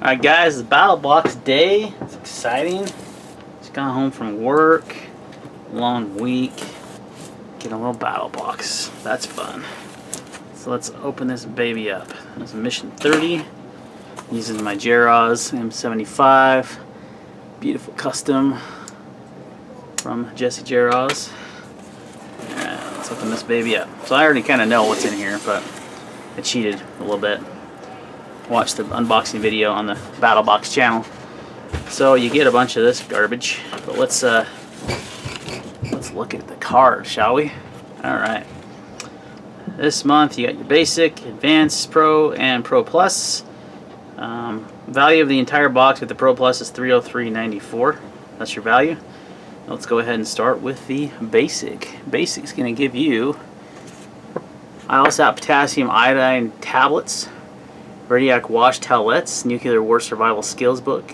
Alright guys, it's Battlbox day. It's exciting. Just got home from work. Long week. Get a little Battlbox. That's fun. So let's open this baby up. This is mission 30. Uses my Jeroz M75. Beautiful custom from Jesse Jeroz. Alright, let's open this baby up. So I already kind of know what's in here, but I cheated a little bit. Watched the unboxing video on the Battlbox channel. So you get a bunch of this garbage, but let's look at the card, shall we? Alright. This month you got your basic, advanced, pro, and pro plus. Value of the entire box with the pro plus is $303.94. That's your value. Let's go ahead and start with the basic. Basic's gonna give you, I also have potassium iodide tablets, Radioactive wash towelettes, nuclear war survival skills book,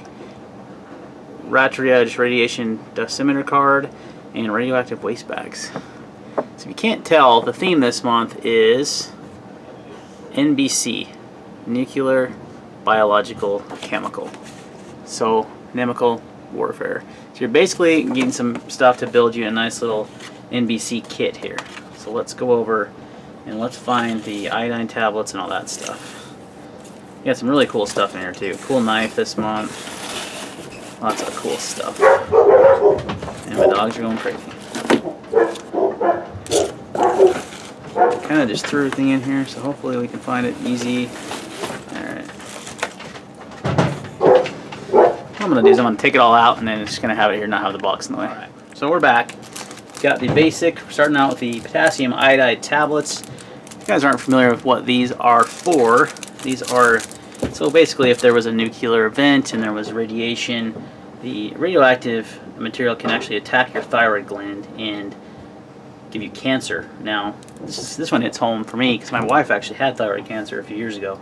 Radioactive radiation dosimeter card, and radioactive waste bags. So if you can't tell, the theme this month is N.B.C, nuclear, biological, chemical. So inimical warfare. So you're basically getting some stuff to build you a nice little N.B.C kit here. So let's go over and let's find the iodine tablets and all that stuff. You got some really cool stuff in here too. Cool knife this month. Lots of cool stuff. And my dogs are going crazy. Kind of just threw everything in here, so hopefully we can find it easy. Alright. What I'm going to do is I'm going to take it all out and then it's just going to have it here, not have the box in the way. Alright. So we're back. Got the basic. We're starting out with the potassium iodide tablets. If you guys aren't familiar with what these are for, these are, so basically if there was a nuclear event and there was radiation, the radioactive material can actually attack your thyroid gland and give you cancer. Now, this one hits home for me because my wife actually had thyroid cancer a few years ago.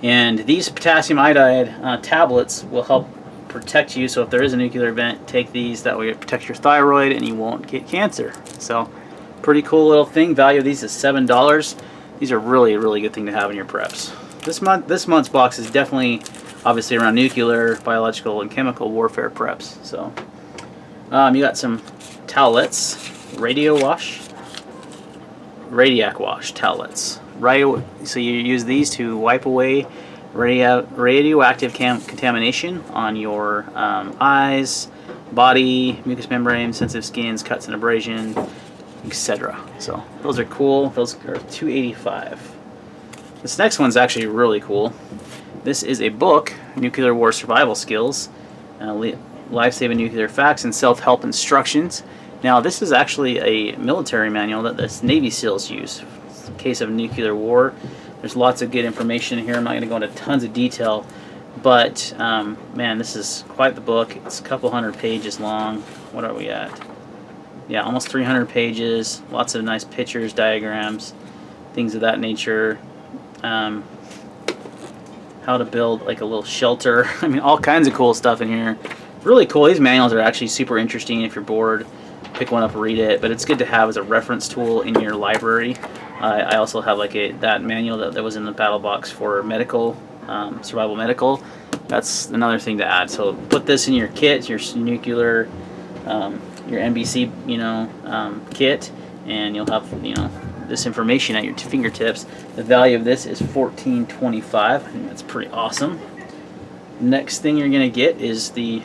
And these potassium iodide tablets will help protect you, so if there is a nuclear event, take these, that way it protects your thyroid and you won't get cancer. So, pretty cool little thing. Value of these is $7. These are really, really good thing to have in your preps. This month's box is definitely, obviously, around nuclear, biological, and chemical warfare preps. So, you got some towelettes, Radioactive wash towelettes. So you use these to wipe away radioactive contamination on your eyes, body, mucous membrane, sensitive skins, cuts and abrasion, etc. So those are cool. Those are $2.85. This next one's actually really cool. This is a book, Nuclear War Survival Skills, Life-Saving Nuclear Facts and Self-Help Instructions. Now this is actually a military manual that the Navy SEALs use in case of nuclear war. There's lots of good information here. I'm not going to go into tons of detail, but man, this is quite the book. It's a couple hundred pages long. What are we at? Yeah, almost 300 pages. Lots of nice pictures, diagrams, things of that nature. How to build like a little shelter. I mean, all kinds of cool stuff in here. Really cool. These manuals are actually super interesting. If you're bored, pick one up and read it. But it's good to have as a reference tool in your library. I also have like that manual that was in the Battlbox for medical, survival medical. That's another thing to add. So put this in your kit, your nuclear, your N.B.C, kit, and you'll have, this information at your fingertips. The value of this is $14.25. I think that's pretty awesome. Next thing you're gonna get is the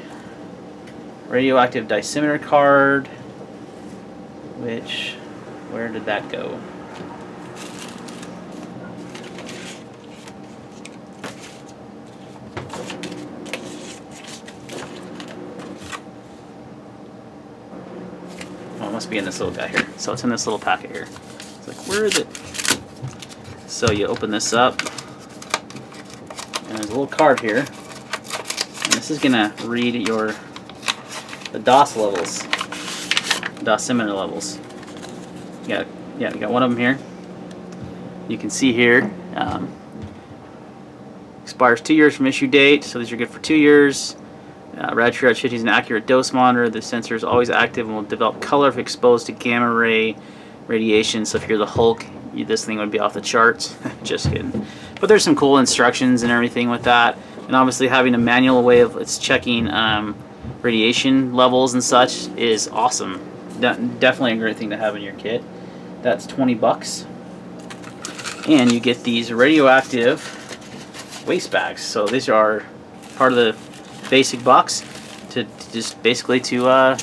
radioactive dosimeter card, which, where did that go? Oh, it must be in this little guy here. So it's in this little packet here. It's like, where is it? So you open this up, and there's a little card here, and this is gonna read the DOS levels, dosimeter levels. You got one of them here. You can see here, expires 2 years from issue date, so these are good for 2 years. Radioactive is an accurate dose monitor. The sensor is always active and will develop color if exposed to gamma ray radiation. So if you're the Hulk, this thing would be off the charts. Just kidding. But there's some cool instructions and everything with that. and obviously having a manual way of it's checking radiation levels and such is awesome. Definitely a great thing to have in your kit. That's $20, and you get these radioactive waste bags. So these are part of the basic box to just basically to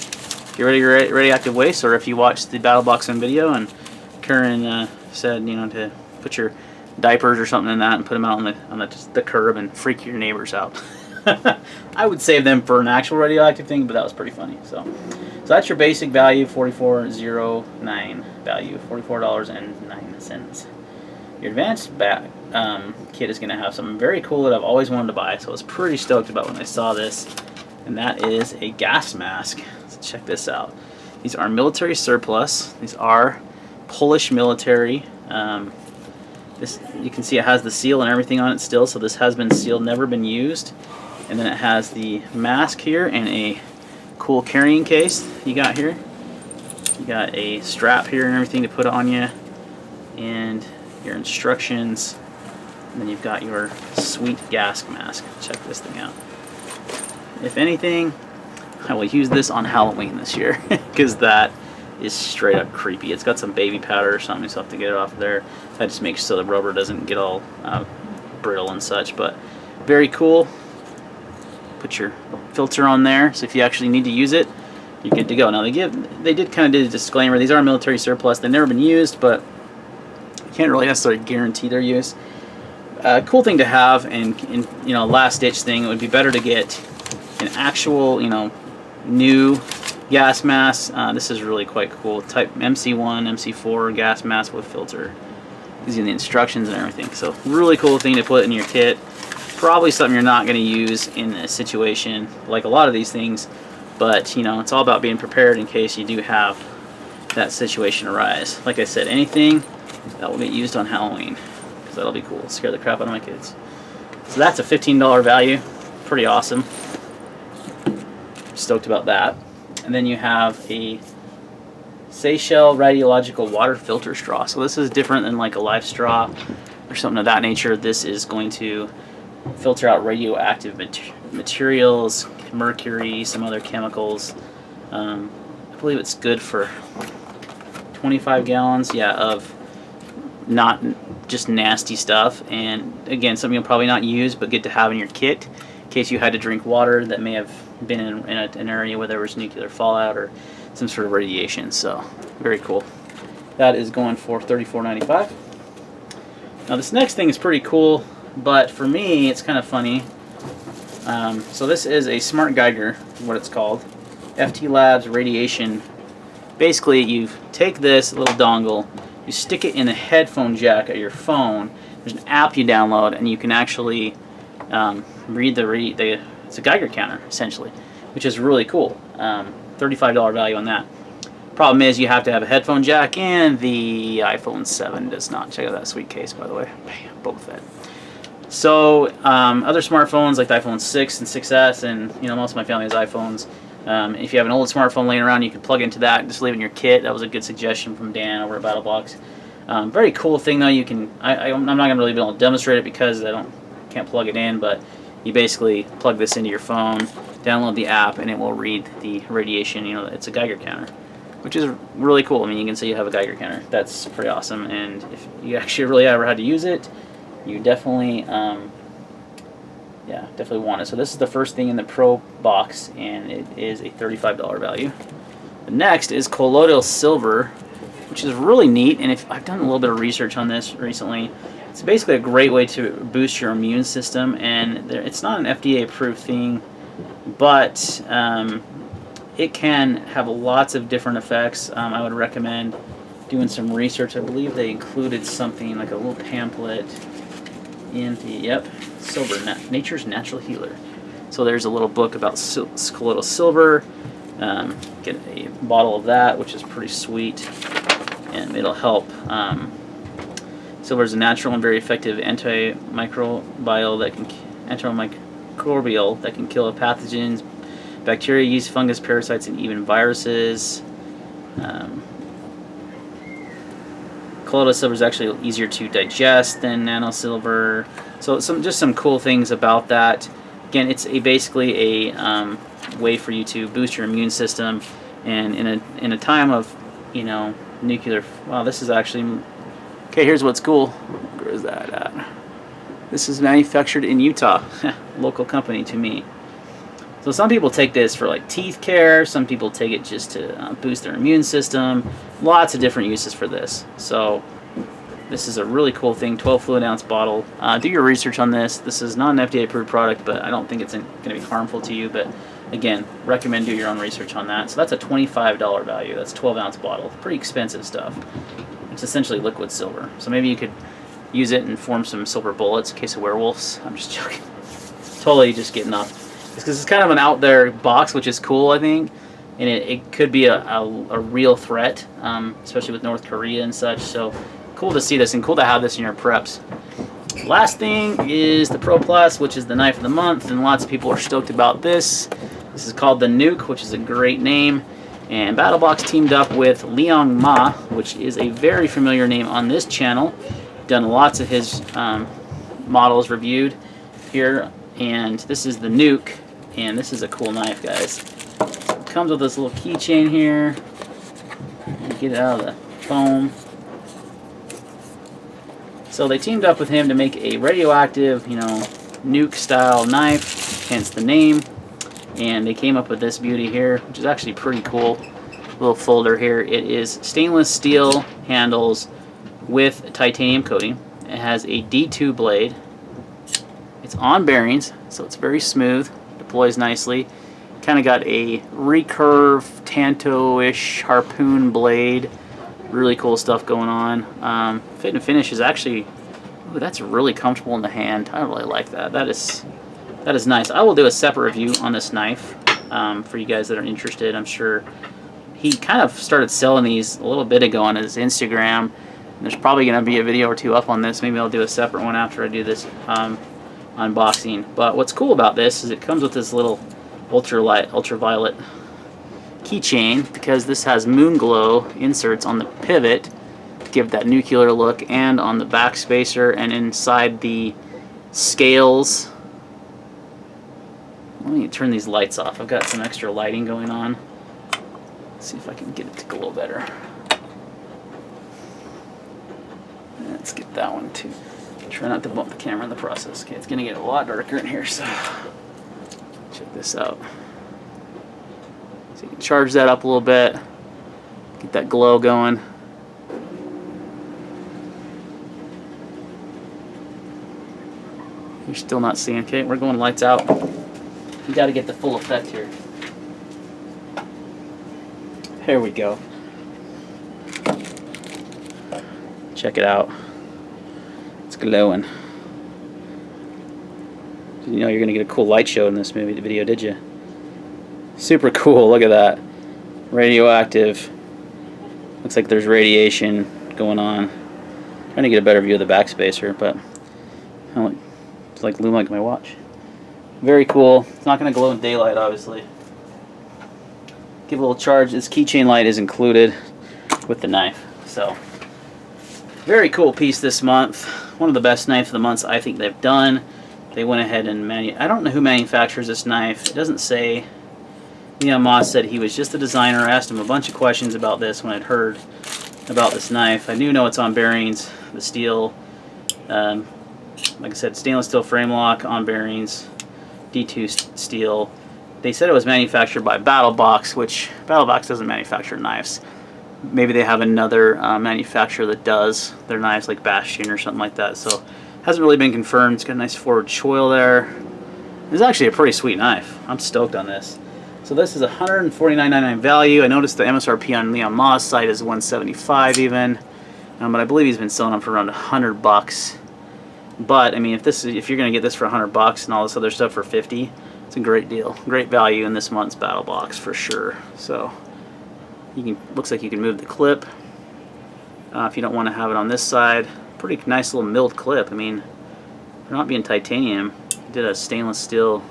get rid of your radioactive waste. Or if you watch the Battlbox on video, and Karen said, you know, to put your diapers or something in that and put them out on the curb and freak your neighbors out. I would save them for an actual radioactive thing, but that was pretty funny. So that's your basic value, $44.09 value, $44.09. Your advanced kit is going to have something very cool that I've always wanted to buy, so I was pretty stoked about when I saw this, and that is a gas mask. So check this out. These are military surplus. These are Polish military. This, you can see it has the seal and everything on it still, so this has been sealed, never been used. And then it has the mask here and a cool carrying case you got here. You got a strap here and everything to put on you, and your instructions, and then you've got your sweet gas mask. Check this thing out. If anything, I will use this on Halloween this year because that is straight up creepy. It's got some baby powder or something, so I have to get it off of there. That just makes so the rubber doesn't get all brittle and such, but very cool. Put your filter on there, so if you actually need to use it, you're good to go. Now they did kind of do a disclaimer. These are military surplus. They've never been used, but you can't really necessarily guarantee their use. Cool thing to have, and you know, last ditch thing. It would be better to get an actual, you know, new gas mask. This is really quite cool. Type MC1, MC4 gas mask with filter. Gives you the instructions and everything. So really cool thing to put in your kit. Probably something you're not going to use in a situation like a lot of these things, but you know, it's all about being prepared in case you do have that situation arise. Like I said, anything that will get used on Halloween, because that'll be cool. It'll scare the crap out of my kids. So that's a $15 value. Pretty awesome. Stoked about that. And then you have a Seychelles radiological water filter straw. So this is different than like a live straw or something of that nature. This is going to filter out radioactive materials, mercury, some other chemicals. I believe it's good for 25 gallons, yeah, of not just nasty stuff. And again, something you'll probably not use, but good to have in your kit in case you had to drink water that may have been in an area where there was nuclear fallout or some sort of radiation. So very cool. That is going for $34.95. Now this next thing is pretty cool, but for me it's kind of funny. So this is a Smart Geiger, what it's called. FT Labs radiation. Basically, you take this little dongle, you stick it in the headphone jack of your phone. There's an app you download, and you can actually read it's a Geiger counter essentially, which is really cool. $35 value on that. Problem is you have to have a headphone jack, and the iPhone 7 does not. Check out that sweet case, by the way. Bam, Boba Fett. So other smartphones like the iPhone 6 and 6S, and you know, most of my family has iPhones. If you have an old smartphone laying around, you can plug into that and just leave it in your kit. That was a good suggestion from Dan over at Battlbox. Very cool thing though. You can. I'm not gonna really be able to demonstrate it because can't plug it in, but you basically plug this into your phone, download the app, and it will read the radiation. You know, it's a Geiger counter, which is really cool. I mean, you can say you have a Geiger counter. That's pretty awesome. And if you actually really ever had to use it, you definitely, definitely want it. So this is the first thing in the Pro box, and it is a $35 value. The next is Collodial Silver, which is really neat. And if I've done a little bit of research on this recently, it's basically a great way to boost your immune system. And it's not an FDA-approved thing, but it can have lots of different effects. I would recommend doing some research. I believe they included something like a little pamphlet in the Silver, Nature's Natural Healer. So there's a little book about Collodial Silver. Get a bottle of that, which is pretty sweet, and it'll help. Silver is a natural and very effective antimicrobial that can kill pathogens, bacteria, yeast, fungus, parasites, and even viruses. Collodial silver is actually easier to digest than nano silver. So just some cool things about that. Again, it's basically a way for you to boost your immune system, and in a time of, you know, nuclear. Wow, this is actually okay. Here's what's cool. Where is that at? This is manufactured in Utah, local company to me. So some people take this for like teeth care. Some people take it just to boost their immune system. Lots of different uses for this. So this is a really cool thing. 12 fluid ounce bottle. Do your research on this. This is not an FDA approved product, but I don't think it's going to be harmful to you. But again, recommend do your own research on that. So that's a $25 value. That's 12 ounce bottle. Pretty expensive stuff. It's essentially liquid silver. So maybe you could use it and form some silver bullets in case of werewolves. I'm just joking. Totally just getting off. Because it's kind of an out there box, which is cool, I think. And it could be a real threat, especially with North Korea and such. So cool to see this and cool to have this in your preps. Last thing is the Pro Plus, which is the knife of the month, and lots of people are stoked about this. This is called the Nuke, which is a great name. And Battlebox teamed up with Liang Ma, which is a very familiar name on this channel. Done lots of his models reviewed here. And this is the Nuke, and this is a cool knife, guys. It comes with this little keychain here. Get it out of the foam. So they teamed up with him to make a radioactive, you know, nuke style knife, hence the name. And they came up with this beauty here, which is actually pretty cool. Little folder here. It is stainless steel handles with titanium coating. It has a D2 blade. It's on bearings, so it's very smooth. Deploys nicely. Kind of got a recurve, Tanto-ish harpoon blade. Really cool stuff going on. Fit and finish is actually, ooh, that's really comfortable in the hand. I really like that. That is nice. I will do a separate review on this knife for you guys that are interested. I'm sure he kind of started selling these a little bit ago on his Instagram. There's probably going to be a video or two up on this. Maybe I'll do a separate one after I do this unboxing. But what's cool about this is it comes with this little ultraviolet keychain, because this has moon glow inserts on the pivot to give that nuclear look, and on the back spacer and inside the scales. Let me turn these lights off. I've got some extra lighting going on. Let's see if I can get it to glow better. Let's get that one too. Try not to bump the camera in the process. Okay, it's gonna get a lot darker in here, so check this out. So you can charge that up a little bit, get that glow going. You're still not seeing. Okay, we're going lights out. You got to get the full effect here. There we go. Check it out. It's glowing. You know you're going to get a cool light show in this video, did you? Super cool. Look at that. Radioactive. Looks like there's radiation going on. Trying to get a better view of the backspacer, but it's like loom like my watch. Very cool. It's not going to glow in daylight, obviously. Give a little charge. This keychain light is included with the knife. So, very cool piece this month. One of the best knife of the months I think they've done. They went ahead and I don't know who manufactures this knife. It doesn't say. N.B.C said he was just a designer. I asked him a bunch of questions about this when I'd heard about this knife. I know it's on bearings, the steel. Like I said, stainless steel frame lock on bearings, D2 steel. They said it was manufactured by Battlebox, which Battlebox doesn't manufacture knives. Maybe they have another manufacturer that does their knives, like Bastion or something like that. So hasn't really been confirmed. It's got a nice forward choil there. It's actually a pretty sweet knife. I'm stoked on this. So this is $149.99 value. I noticed the MSRP on N.B.C's site is $175 even, but I believe he's been selling them for around $100. But I mean, if you're gonna get this for $100 and all this other stuff for $50, it's a great deal, great value in this month's Battlebox for sure. So looks like you can move the clip if you don't want to have it on this side. Pretty nice little milled clip. I mean, for not being titanium, did a stainless steel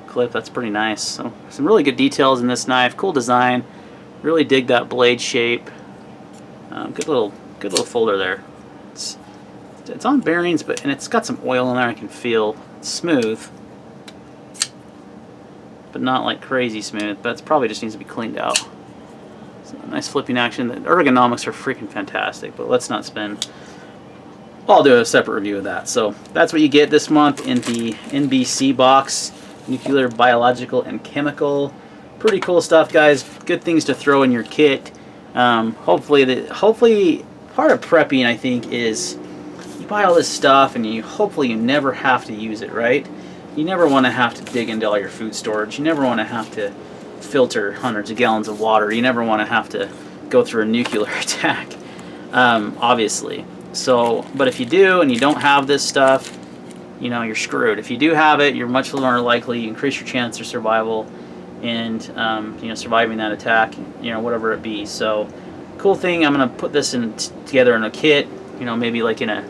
clip. That's pretty nice. So some really good details in this knife. Cool design. Really dig that blade shape. Good little folder there. It's it's on bearings, and it's got some oil in there. I can feel it's smooth, but not like crazy smooth. But it probably just needs to be cleaned out. So nice flipping action. The ergonomics are freaking fantastic. But let's not spend. I'll do a separate review of that. So that's what you get this month in the N.B.C box. Nuclear, biological, and chemical. Pretty cool stuff, guys. Good things to throw in your kit. Hopefully part of prepping, I think, is you buy all this stuff and hopefully you never have to use it, right? You never want to have to dig into all your food storage. You never want to have to filter hundreds of gallons of water. You never want to have to go through a nuclear attack, obviously. So, but if you do and you don't have this stuff, you know, you're screwed. If you do have it, you're much more likely, you increase your chance of survival and, you know, surviving that attack, you know, whatever it be. So, cool thing, I'm going to put this together in a kit, you know, maybe like in a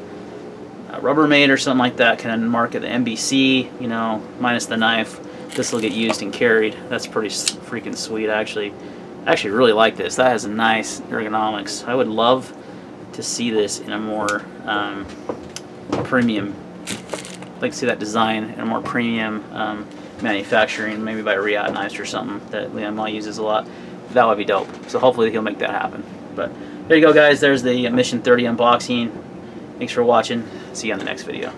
Rubbermaid or something like that, kind of mark it the N.B.C, you know, minus the knife. This will get used and carried. That's pretty freaking sweet, actually. I actually really like this. That has a nice ergonomics. I would love to see this in a more premium, I'd like to see that design in a more premium manufacturing, maybe by Riyadh Knives or something that Liam uses a lot. That would be dope. So hopefully he'll make that happen. But there you go, guys. There's the Mission 30 unboxing. Thanks for watching. See you on the next video.